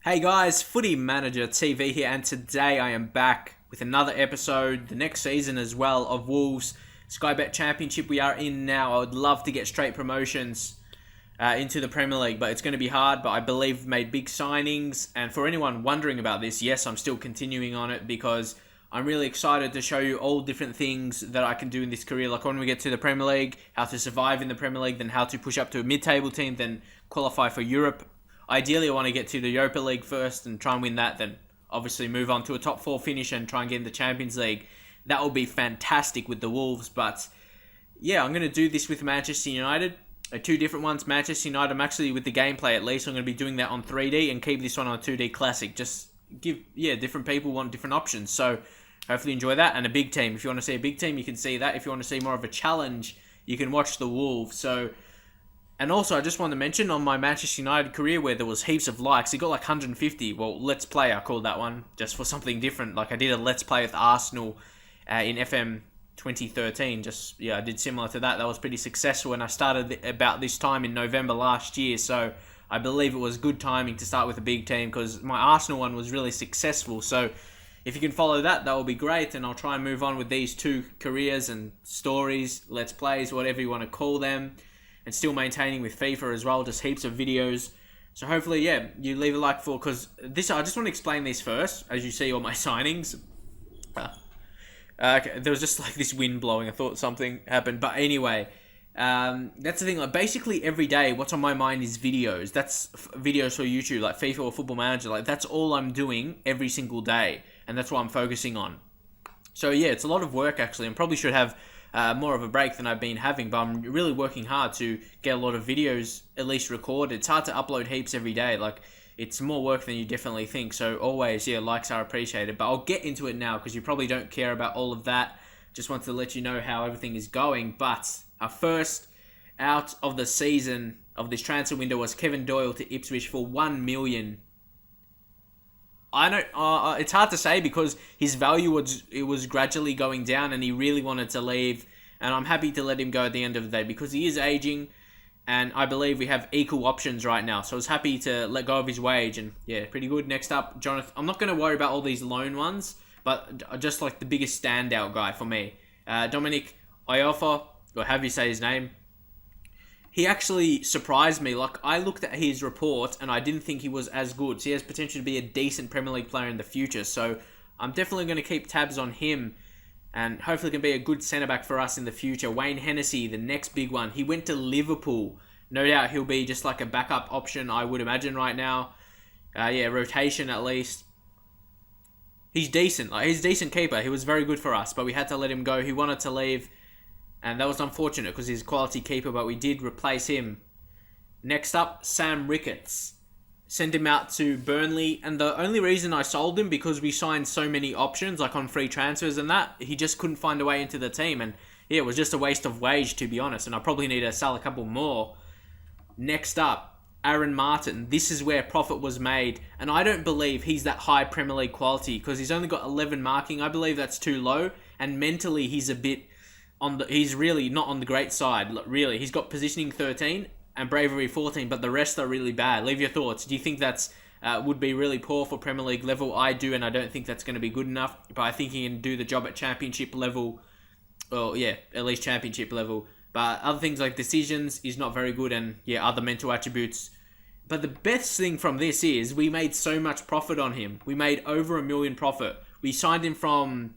Hey guys, Footy Manager TV here, and today I am back with another episode, the next season as well, of Wolves Sky Bet Championship we are in now. I would love to get straight promotions into the Premier League, but it's going to be hard, but I believe we've made big signings, and for anyone wondering about this, yes, I'm still continuing on it because I'm really excited to show you all different things that I can do in this career, like when we get to the Premier League, how to survive in the Premier League, then how to push up to a mid-table team, then qualify for Europe. Ideally, I want to get to the Europa League first and try and win that, then obviously move on to a top 4 finish and try and get in the Champions League. That would be fantastic with the Wolves, but yeah, I'm going to do this with Manchester United. Two different ones. Manchester United, I'm actually, with the gameplay at least, I'm going to be doing that on 3D and keep this one on 2D Classic. Just give, different people want different options. So hopefully enjoy that. And a big team. If you want to see a big team, you can see that. If you want to see more of a challenge, you can watch the Wolves. And also, I just want to mention on my Manchester United career where there was heaps of likes, it got like 150. Well, Let's Play, I called that one, just for something different. Like I did a Let's Play with Arsenal in FM2014. I did similar to that. That was pretty successful, and I started about this time in November last year. So I believe it was good timing to start with a big team because my Arsenal one was really successful. So if you can follow that, that will be great. And I'll try and move on with these two careers and stories, Let's Plays, whatever you want to call them. And still maintaining with FIFA as well, just heaps of videos. So hopefully, you leave a like for, because this, I just want to explain this first, as you see all my signings. Okay, there was just like this wind blowing, I thought something happened. But anyway, that's the thing, like basically every day, what's on my mind is videos. That's videos for YouTube, like FIFA or Football Manager. Like that's all I'm doing every single day. And that's what I'm focusing on. So yeah, it's a lot of work actually, and probably should have more of a break than I've been having, but I'm really working hard to get a lot of videos at least recorded. It's hard to upload heaps every day. Like, it's more work than you definitely think. So always, likes are appreciated. But I'll get into it now because you probably don't care about all of that. Just want to let you know how everything is going. But our first out of the season of this transfer window was Kevin Doyle to Ipswich for $1 million. I don't. It's hard to say because his value was gradually going down, and he really wanted to leave. And I'm happy to let him go at the end of the day because he is aging, and I believe we have equal options right now. So I was happy to let go of his wage, and yeah, pretty good. Next up, Jonathan. I'm not going to worry about all these loan ones, but just like the biggest standout guy for me, Dominic Iofa, or however you say his name. He actually surprised me. Like, I looked at his report and I didn't think he was as good. So he has potential to be a decent Premier League player in the future. So I'm definitely going to keep tabs on him and hopefully can be a good centre-back for us in the future. Wayne Hennessy, the next big one. He went to Liverpool. No doubt he'll be just like a backup option, I would imagine, right now. Rotation at least. He's decent. He's a decent keeper. He was very good for us, but we had to let him go. He wanted to leave. And that was unfortunate because he's a quality keeper, but we did replace him. Next up, Sam Ricketts. Sent him out to Burnley, and the only reason I sold him because we signed so many options, like on free transfers and that, he just couldn't find a way into the team. And yeah, it was just a waste of wage, to be honest, and I probably need to sell a couple more. Next up, Aaron Martin. This is where profit was made, and I don't believe he's that high Premier League quality because he's only got 11 marking. I believe that's too low, and mentally he's a bit... he's really not on the great side, really. He's got positioning 13 and bravery 14, but the rest are really bad. Leave your thoughts. Do you think that's would be really poor for Premier League level? I do, and I don't think that's going to be good enough, but I think he can do the job at championship level. Well, yeah, at least championship level. But other things like decisions is not very good, and yeah, other mental attributes. But the best thing from this is we made so much profit on him. We made over $1 million profit. We signed him from...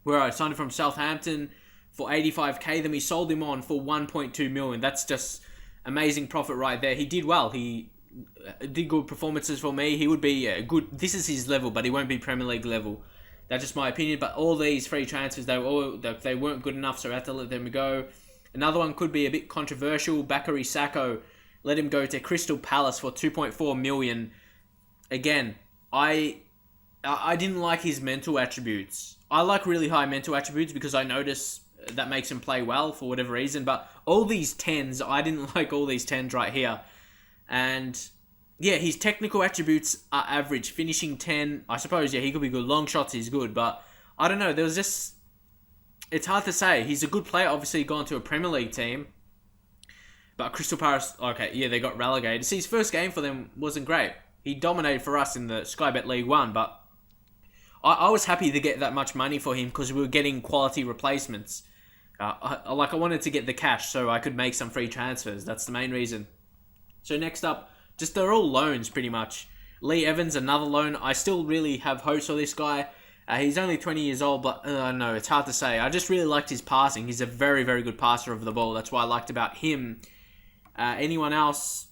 I signed him from Southampton for 85k, then we sold him on for 1.2 million. That's just amazing profit right there. He did well. He did good performances for me. He would be good. This is his level, but he won't be Premier League level. That's just my opinion. But all these free transfers, they weren't good enough, so I had to let them go. Another one could be a bit controversial. Bakary Sacco, let him go to Crystal Palace for 2.4 million. Again, I didn't like his mental attributes. I like really high mental attributes because I notice that makes him play well for whatever reason. But all these 10s, I didn't like all these 10s right here. And yeah, his technical attributes are average. Finishing 10, I suppose, yeah, he could be good. Long shots, he's good. But I don't know, there was just... It's hard to say. He's a good player, obviously gone to a Premier League team. But Crystal Palace, okay, yeah, they got relegated. See, his first game for them wasn't great. He dominated for us in the Sky Bet League 1, but I was happy to get that much money for him because we were getting quality replacements. I wanted to get the cash so I could make some free transfers. That's the main reason. So next up, just they're all loans pretty much. Lee Evans, another loan. I still really have hopes for this guy. He's only 20 years old, but no, it's hard to say. I just really liked his passing. He's a very, very good passer of the ball. That's what I liked about him. Anyone else?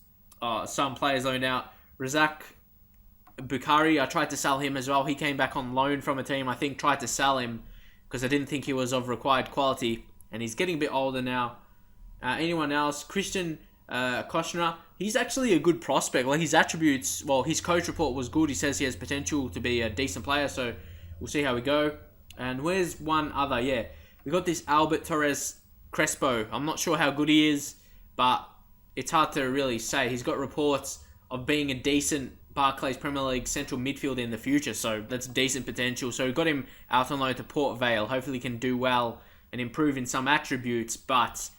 Some players loaned out. Razak Bukhari, I tried to sell him as well. He came back on loan from a team. I think tried to sell him because I didn't think he was of required quality. And he's getting a bit older now. Anyone else? Christian Koshner. He's actually a good prospect. Like his attributes, well, his coach report was good. He says he has potential to be a decent player. So we'll see how we go. And where's one other? Yeah, we got this Albert Torres Crespo. I'm not sure how good he is, but it's hard to really say. He's got reports of being a decent Barclays Premier League central midfielder in the future, so that's decent potential. So we got him out on loan to Port Vale. Hopefully he can do well and improve in some attributes, but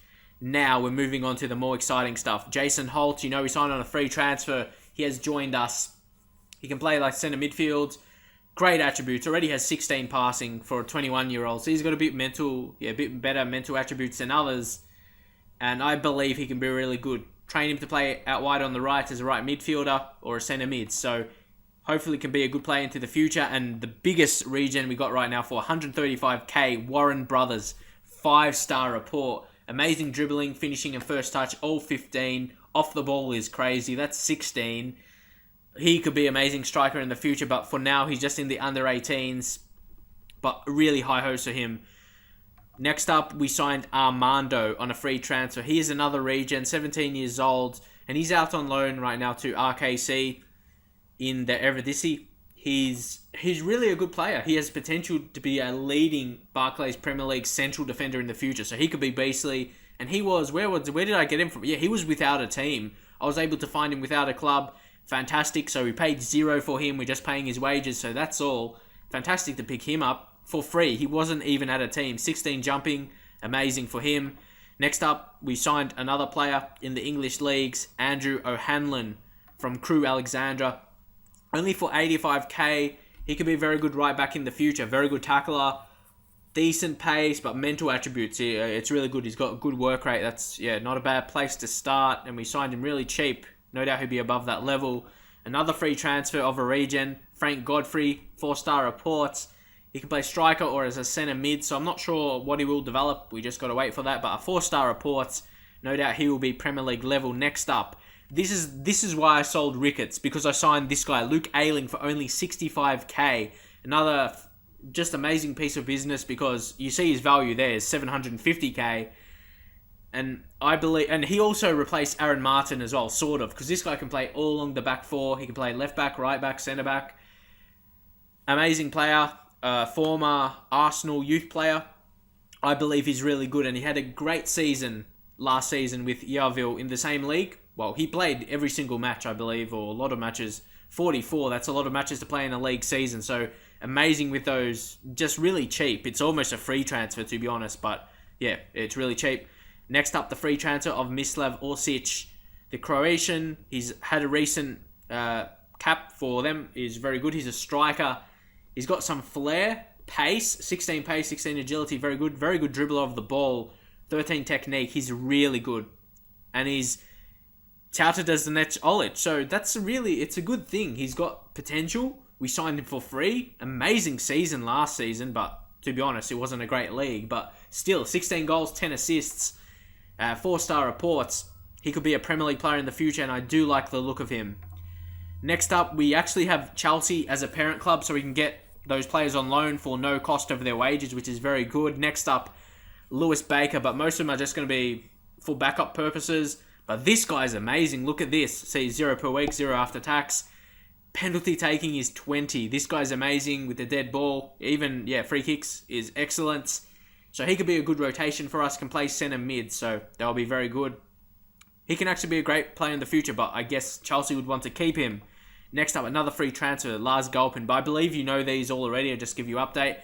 now we're moving on to the more exciting stuff. Jason Holt, we signed on a free transfer. He has joined us. He can play like centre midfield. Great attributes. Already has 16 passing for a 21-year-old. So he's got a bit better mental attributes than others. And I believe he can be really good. Train him to play out wide on the right as a right midfielder or a centre mid. So hopefully can be a good player into the future. And the biggest regen we got right now for 135k, Warren Brothers. 5-star report. Amazing dribbling, finishing and first touch, all 15. Off the ball is crazy. That's 16. He could be an amazing striker in the future, but for now, he's just in the under 18s. But really high hopes for him. Next up, we signed Armando on a free transfer. He is another regen, 17 years old, and he's out on loan right now to RKC in the Eredivisie. He's really a good player. He has potential to be a leading Barclays Premier League central defender in the future. So he could be beastly. And he was, where did I get him from? Yeah, he was without a team. I was able to find him without a club. Fantastic. So we paid $0 for him. We're just paying his wages. So that's all. Fantastic to pick him up for free. He wasn't even at a team. 16 jumping. Amazing for him. Next up, we signed another player in the English leagues, Andrew O'Hanlon from Crewe Alexandra. Only for 85k. He could be a very good right back in the future. Very good tackler. Decent pace, but mental attributes. It's really good. He's got a good work rate. That's not a bad place to start. And we signed him really cheap. No doubt he'll be above that level. Another free transfer of a regen. Frank Godfrey, 4-star reports. He can play striker or as a centre mid. So I'm not sure what he will develop. We just got to wait for that. But a 4-star reports. No doubt he will be Premier League level. Next up. This is why I sold Ricketts, because I signed this guy, Luke Ayling, for only 65k. Another just amazing piece of business because you see his value there is 750k. And I believe, and he also replaced Aaron Martin as well, sort of, because this guy can play all along the back four. He can play left back, right back, centre back. Amazing player, former Arsenal youth player. I believe he's really good, and he had a great season last season with Yeovil in the same league. Well, he played every single match, I believe, or a lot of matches. 44, that's a lot of matches to play in a league season. So, amazing with those. Just really cheap. It's almost a free transfer, to be honest. But, yeah, it's really cheap. Next up, the free transfer of Mislav Orsic. The Croatian, he's had a recent cap for them. He's very good. He's a striker. He's got some flair, pace, 16 pace, 16 agility. Very good dribbler of the ball. 13 technique. He's really good. And he's touted as the next Olic. So it's a good thing. He's got potential. We signed him for free. Amazing season last season, but to be honest, it wasn't a great league. But still, 16 goals, 10 assists, 4-star reports. He could be a Premier League player in the future, and I do like the look of him. Next up, we actually have Chelsea as a parent club, so we can get those players on loan for no cost over their wages, which is very good. Next up, Lewis Baker, but most of them are just going to be for backup purposes. But this guy's amazing. Look at this. See, 0 per week, 0 after tax. Penalty taking is 20. This guy's amazing with the dead ball. Even, free kicks is excellent. So he could be a good rotation for us. Can play centre mid, so that'll be very good. He can actually be a great player in the future, but I guess Chelsea would want to keep him. Next up, another free transfer, Lars Gulpin. But I believe you know these all already. I'll just give you an update.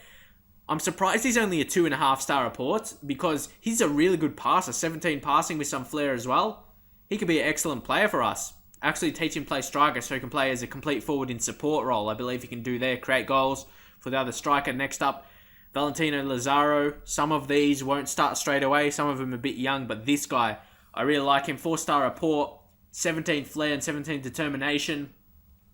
I'm surprised he's only a 2.5-star report because he's a really good passer. 17 passing with some flair as well. He could be an excellent player for us. actually teach him to play striker so he can play as a complete forward in support role. I believe he can do there, create goals for the other striker. Next up, Valentino Lazaro. Some of these won't start straight away. Some of them are a bit young, but this guy, I really like him. 4-star report, 17 flair and 17 determination.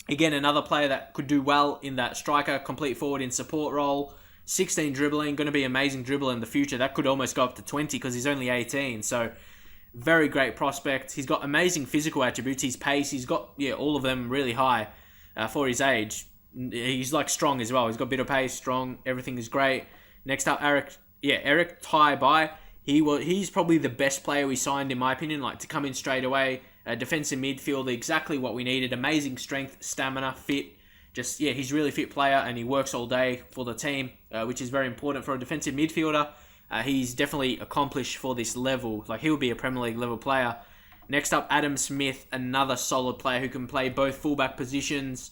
Again, another player that could do well in that striker, complete forward in support role. 16 dribbling, going to be amazing dribbler in the future. That could almost go up to 20 because he's only 18. So, very great prospect. He's got amazing physical attributes. His pace, he's got all of them really high for his age. He's like strong as well. He's got a bit of pace, strong. Everything is great. Next up, Eric Tai Bai. He's probably the best player we signed in my opinion. Like to come in straight away, defensive midfielder, exactly what we needed. Amazing strength, stamina, fit. He's a really fit player and he works all day for the team, which is very important for a defensive midfielder. He's definitely accomplished for this level. Like he'll be a Premier League level player. Next up, Adam Smith, another solid player who can play both fullback positions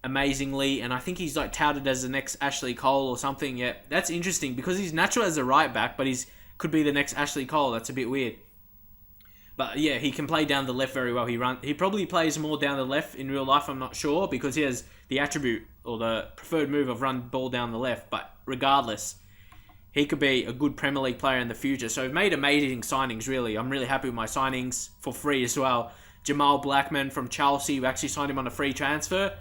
amazingly, and I think he's like touted as the next Ashley Cole or something. Yeah, that's interesting because he's natural as a right back, but could be the next Ashley Cole. That's a bit weird. But yeah, he can play down the left very well. He probably plays more down the left in real life, I'm not sure, because he has the attribute or the preferred move of run ball down the left. But regardless, he could be a good Premier League player in the future. So we've made amazing signings, really. I'm really happy with my signings for free as well. Jamal Blackman from Chelsea, we actually signed him on a free transfer.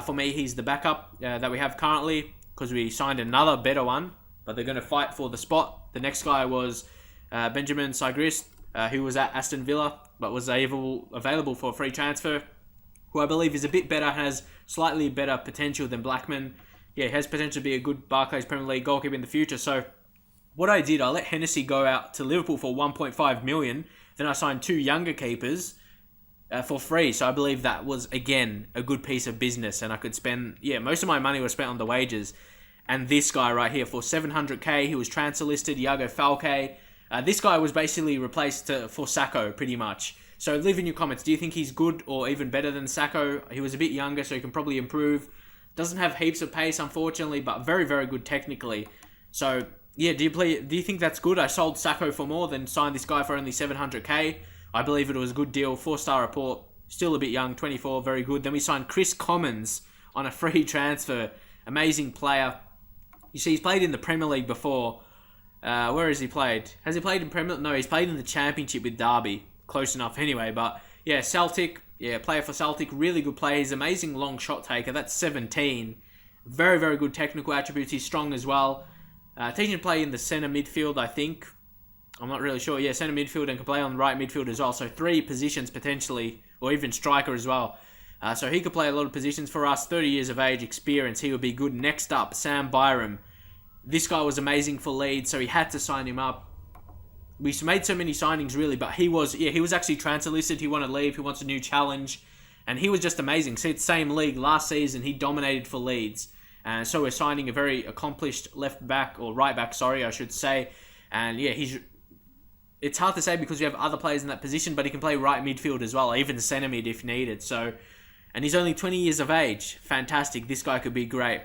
For me, he's the backup that we have currently because we signed another better one, but they're going to fight for the spot. The next guy was Benjamin Sigrist, who was at Aston Villa, but was available for a free transfer, who I believe is a bit better, has slightly better potential than Blackman. Yeah, he has potential to be a good Barclays Premier League goalkeeper in the future. So what I did, I let Hennessy go out to Liverpool for 1.5 million. Then I signed 2 younger keepers for free. So I believe that was, again, a good piece of business. And I could spend, most of my money was spent on the wages. And this guy right here, for 700k, he was transfer listed, Iago Falque. This guy was basically replaced for Sacco, pretty much. So leave in your comments, do you think he's good or even better than Sacco? He was a bit younger, so he can probably improve. Doesn't have heaps of pace, unfortunately, but very, very good technically. So, yeah, do you think that's good? I sold Sacco for more, then signed this guy for only 700k. I believe it was a good deal. 4-star report, still a bit young, 24, very good. Then we signed Chris Commons on a free transfer. Amazing player. You see, he's played in the Premier League before. Where has he played? Has he played in Premier League? No, he's played in the Championship with Derby. Close enough anyway, but yeah, Celtic. Yeah, player for Celtic. Really good player. He's amazing long shot taker. That's 17. Very, very good technical attributes. He's strong as well. Teaching to play in the centre midfield, I think. I'm not really sure. Yeah, centre midfield and can play on the right midfield as well. So 3 positions potentially, or even striker as well. So he could play a lot of positions for us. 30 years of age, experience. He would be good. Next up, Sam Byram. This guy was amazing for Leeds, so he had to sign him up. We made so many signings, really, but he was actually transfer listed. He wanted to leave. He wants a new challenge. And he was just amazing. See, it's the same league. Last season, he dominated for Leeds. And so we're signing a very accomplished left back, or right back, sorry, I should say. And yeah, it's hard to say because we have other players in that position, but he can play right midfield as well, even centre mid if needed. So, and he's only 20 years of age. Fantastic. This guy could be great.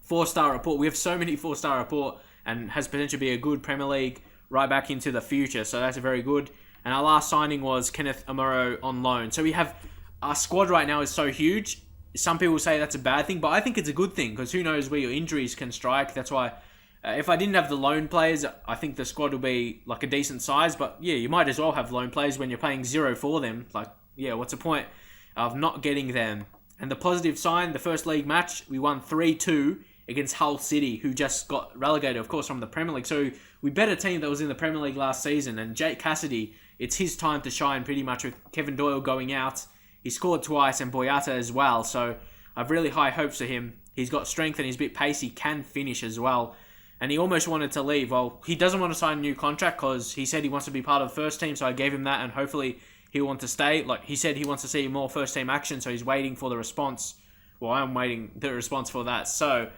4-star report. We have so many 4-star report and has potential to be a good Premier League right back into the future. So that's very good. And our last signing was Kenneth Amaro on loan. So we have, our squad right now is so huge. Some people say that's a bad thing, but I think it's a good thing because who knows where your injuries can strike. That's why if I didn't have the loan players, I think the squad will be like a decent size. But yeah, you might as well have loan players when you're paying 0 for them. Like, yeah, what's the point of not getting them? And the positive sign, the first league match, we won 3-2 against Hull City, who just got relegated, of course, from the Premier League. So we bet a team that was in the Premier League last season. And Jake Cassidy, it's his time to shine pretty much with Kevin Doyle going out. He scored twice and Boyata as well. So I have really high hopes for him. He's got strength and he's a bit pacey, can finish as well. And he almost wanted to leave. Well, he doesn't want to sign a new contract because he said he wants to be part of the first team. So I gave him that and hopefully he'll want to stay. Like he said, he wants to see more first team action. So he's waiting for the response. Well, I'm waiting the response for that. So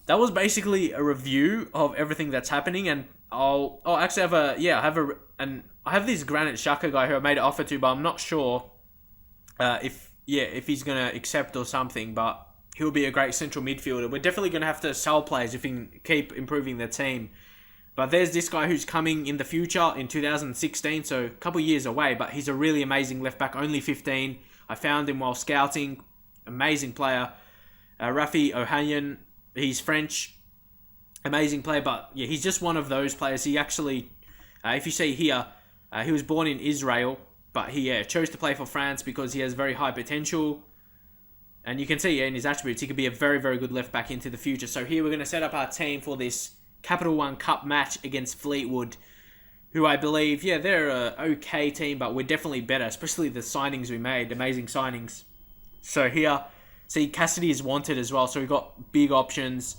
that was basically a review of everything that's happening, and I have this Granit Xhaka guy who I made an offer to, but I'm not sure if he's gonna accept or something. But he'll be a great central midfielder. We're definitely gonna have to sell players if we can keep improving the team. But there's this guy who's coming in the future in 2016, so a couple years away, but he's a really amazing left back, only 15. I found him while scouting. Amazing player. Rafi Ohanyan, he's French. Amazing player, but yeah, he's just one of those players. He actually, if you see here, he was born in Israel, but he chose to play for France because he has very high potential. And you can see in his attributes, he could be a very, very good left back into the future. So here we're going to set up our team for this Capital One Cup match against Fleetwood, who I believe, they're a okay team, but we're definitely better, especially the signings we made, amazing signings. So here, see, Cassidy is wanted as well, so we've got big options.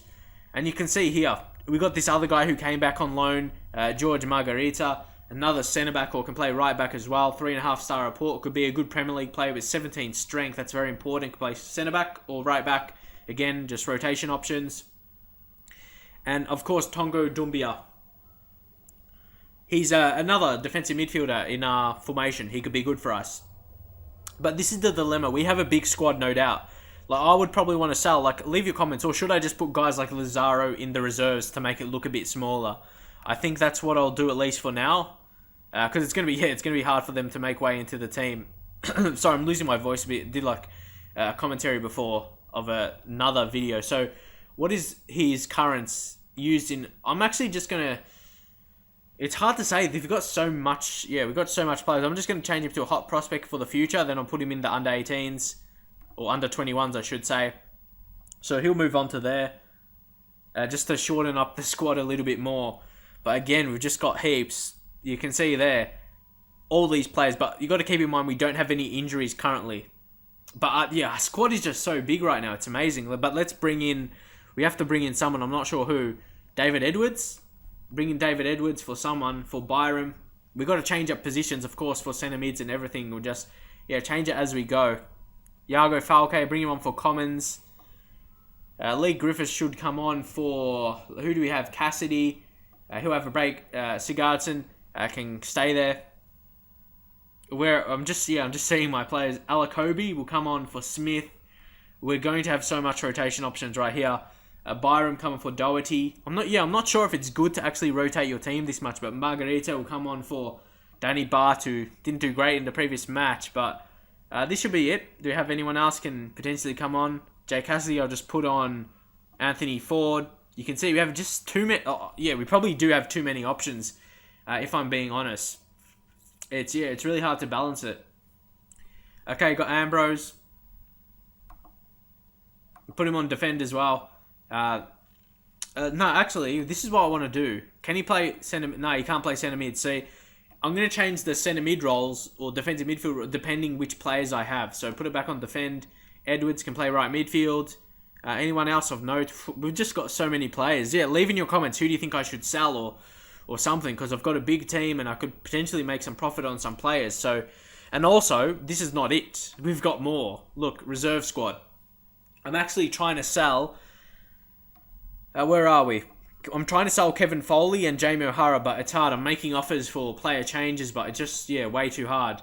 And you can see here, we got this other guy who came back on loan, George Margarita, another centre-back or can play right-back as well, 3.5-star report, could be a good Premier League player with 17 strength, that's very important, could play centre-back or right-back, again, just rotation options. And, of course, Tongo Doumbia. He's another defensive midfielder in our formation. He could be good for us. But this is the dilemma. We have a big squad, no doubt. Like, I would probably want to sell. Like, leave your comments. Or should I just put guys like Lazaro in the reserves to make it look a bit smaller? I think that's what I'll do, at least for now. Because it's going to be hard for them to make way into the team. Sorry, I'm losing my voice a bit. Did, commentary before of another video. So, what is his currents used in? I'm actually just going to... It's hard to say. We've got so much... Yeah, we've got so much players. I'm just going to change him to a hot prospect for the future. Then I'll put him in the under-18s. Or under-21s, I should say. So he'll move on to there. Just to shorten up the squad a little bit more. But again, we've just got heaps. You can see there. All these players. But you got to keep in mind we don't have any injuries currently. But our squad is just so big right now. It's amazing. But let's bring in... We have to bring in someone. I'm not sure who. David Edwards. Bring in David Edwards for someone. For Byram. We've got to change up positions, of course, for centre mids and everything. We'll just change it as we go. Iago Falque, bring him on for Commons. Lee Griffiths should come on for... Who do we have? Cassidy. He'll have a break. Sigurdsson can stay there. I'm just seeing my players. Alakobi will come on for Smith. We're going to have so much rotation options right here. Byram coming for Doherty. I'm not sure if it's good to actually rotate your team this much, but Margarita will come on for Danny Bart, who didn't do great in the previous match, but this should be it. Do we have anyone else can potentially come on? Jay Cassidy, I'll just put on Anthony Ford. You can see we have just too many... we probably do have too many options, if I'm being honest. It's really hard to balance it. Okay, got Ambrose. Put him on defend as well. No, actually, this is what I want to do. Can he play centre... No, he can't play centre mid. See, I'm going to change the centre mid roles or defensive midfield depending which players I have. So put it back on defend. Edwards can play right midfield. Anyone else of note? We've just got so many players. Yeah, leave in your comments who do you think I should sell or something, because I've got a big team and I could potentially make some profit on some players. So, and also, this is not it. We've got more. Look, reserve squad. I'm actually trying to sell... where are we? I'm trying to sell Kevin Foley and Jamie O'Hara, but it's hard. I'm making offers for player changes, but it's just, way too hard.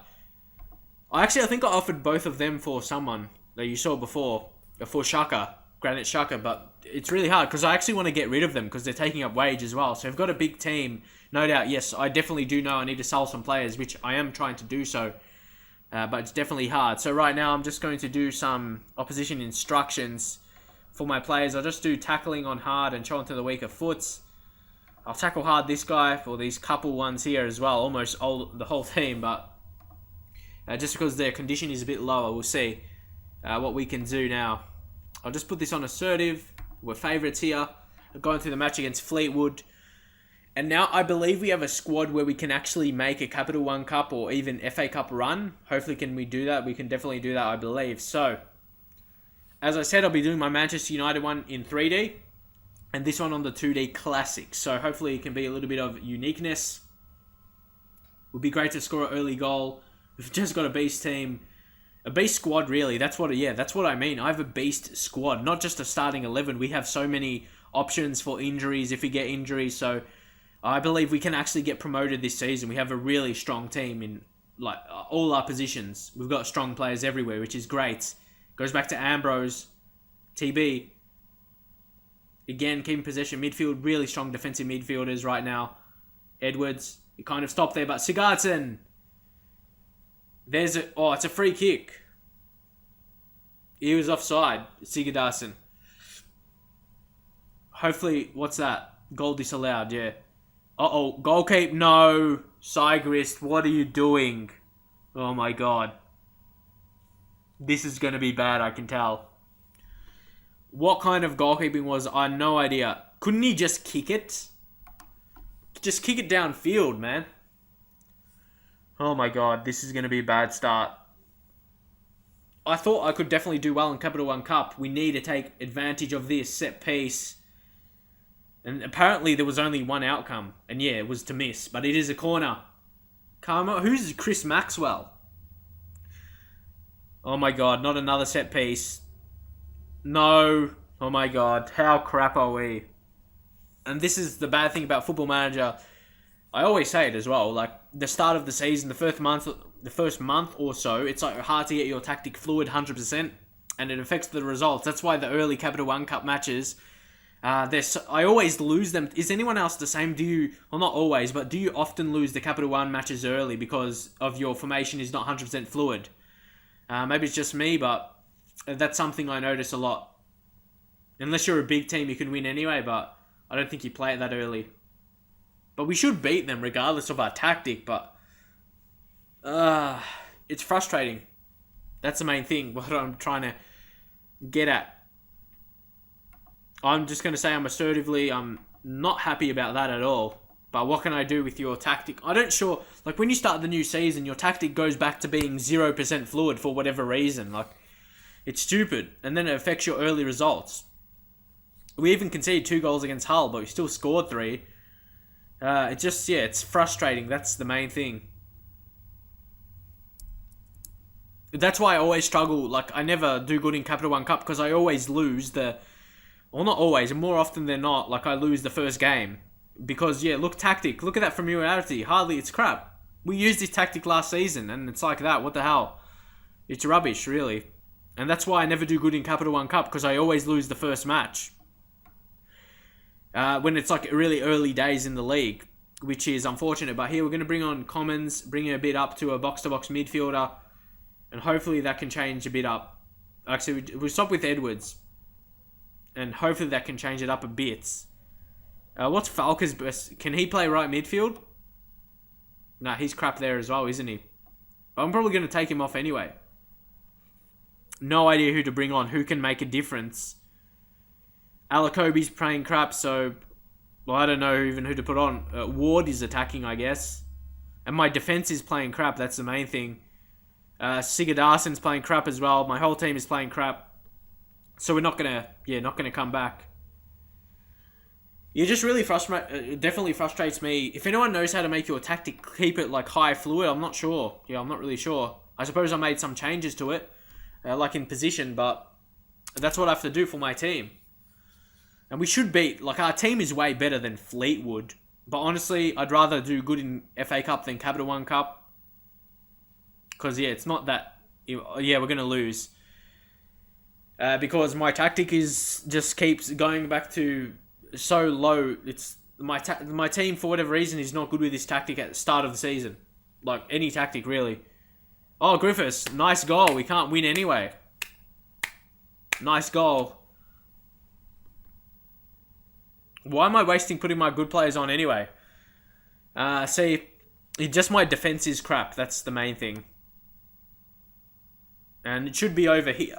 I think I offered both of them for someone that you saw before, for Shaka, Granit Shaka, but it's really hard because I actually want to get rid of them because they're taking up wage as well. So I've got a big team, no doubt. Yes, I definitely do know I need to sell some players, which I am trying to do so, but it's definitely hard. So right now I'm just going to do some opposition instructions for my players. I'll just do tackling on hard and show onto the weaker foots. I'll tackle hard this guy for these couple ones here as well, almost all the whole team, but just because their condition is a bit lower, we'll see what we can do now. I'll just put this on assertive. We're favourites here. We're going through the match against Fleetwood. And now I believe we have a squad where we can actually make a Capital One Cup or even FA Cup run. Hopefully can we do that? We can definitely do that, I believe. So, as I said, I'll be doing my Manchester United one in 3D. And this one on the 2D Classic. So hopefully it can be a little bit of uniqueness. Would be great to score an early goal. We've just got a beast team. A beast squad, really. That's what I mean. I have a beast squad, not just a starting 11. We have so many options for injuries if we get injuries. So I believe we can actually get promoted this season. We have a really strong team in all our positions. We've got strong players everywhere, which is great. Goes back to Ambrose, TB. Again, keeping possession midfield. Really strong defensive midfielders right now. Edwards, you kind of stopped there, but Sigurdsson. It's a free kick. He was offside, Sigurdsson. Hopefully, what's that? Goal disallowed, yeah. Uh-oh, goal keep, no. Sigrist, what are you doing? Oh my god. This is going to be bad, I can tell. What kind of goalkeeping was, I have no idea. Couldn't he just kick it? Just kick it downfield, man. Oh my god, this is going to be a bad start. I thought I could definitely do well in Capital One Cup. We need to take advantage of this set piece. And apparently there was only one outcome. And yeah, it was to miss. But it is a corner. Karma, who's Chris Maxwell? Oh my god, not another set piece. No. Oh my god, how crap are we? And this is the bad thing about Football Manager. I always say it as well. Like, the start of the season, the first month or so, it's like hard to get your tactic fluid 100%. And it affects the results. That's why the early Capital One Cup matches... I always lose them. Is anyone else the same? Well, not always, but do you often lose the Capital One matches early because of your formation is not 100% fluid? Maybe it's just me, but that's something I notice a lot. Unless you're a big team, you can win anyway, but I don't think you play it that early. But we should beat them regardless of our tactic, but it's frustrating. That's the main thing, what I'm trying to get at. I'm just going to say I'm not happy about that at all. But what can I do with your tactic? I don't sure. Like, when you start the new season, your tactic goes back to being 0% fluid for whatever reason. Like, it's stupid. And then it affects your early results. We even conceded 2 goals against Hull, but we still scored 3. It's frustrating. That's the main thing. That's why I always struggle. Like, I never do good in Capital One Cup because I always lose well, not always, and more often than not, like, I lose the first game. Because, yeah, look at that familiarity. Hardly, it's crap. We used this tactic last season, and it's like that. What the hell? It's rubbish, really. And that's why I never do good in Capital One Cup, because I always lose the first match. When it's, like, really early days in the league, which is unfortunate. But here, we're going to bring on Commons, bring it a bit up to a box-to-box midfielder, and hopefully that can change a bit up. Actually, we'll stop with Edwards. And hopefully that can change it up a bit. What's Falca's best? Can he play right midfield? Nah, he's crap there as well, isn't he? I'm probably going to take him off anyway. No idea who to bring on. Who can make a difference? Alakobi's playing crap, so... Well, I don't know even who to put on. Ward is attacking, I guess. And my defense is playing crap. That's the main thing. Sigurdsson's playing crap as well. My whole team is playing crap. So we're not gonna come back. It just really definitely frustrates me. If anyone knows how to make your tactic keep it like high fluid, I'm not sure. Yeah, I'm not really sure. I suppose I made some changes to it, like in position, but that's what I have to do for my team. And we should beat, like, our team is way better than Fleetwood. But honestly, I'd rather do good in FA Cup than Capital One Cup. Because, yeah, it's not that... Yeah, we're going to lose. Because my tactic just keeps going back to so low. It's my team, for whatever reason, is not good with this tactic at the start of the season. Like, any tactic, really. Oh, Griffiths, nice goal. We can't win anyway. Nice goal. Why am I wasting putting my good players on anyway? See, just my defense is crap. That's the main thing. And it should be over here.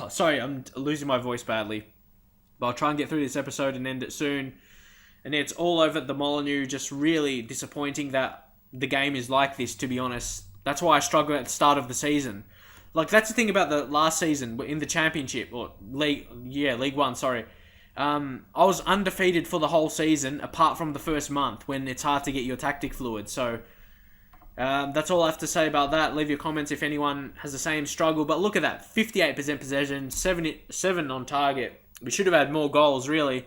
Sorry, I'm losing my voice badly. But I'll try and get through this episode and end it soon. And it's all over the Molyneux. Just really disappointing that the game is like this, to be honest. That's why I struggled at the start of the season. Like, that's the thing about the last season in the Championship, or League 1, sorry. I was undefeated for the whole season, apart from the first month, when it's hard to get your tactic fluid. So, that's all I have to say about that. Leave your comments if anyone has the same struggle. But look at that, 58% possession, 7 on target. We should have had more goals, really.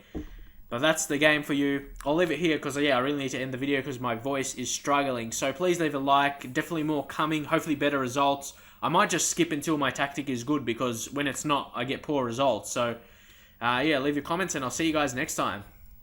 But that's the game for you. I'll leave it here because, I really need to end the video because my voice is struggling. So please leave a like. Definitely more coming. Hopefully better results. I might just skip until my tactic is good because when it's not, I get poor results. So Yeah, leave your comments and I'll see you guys next time.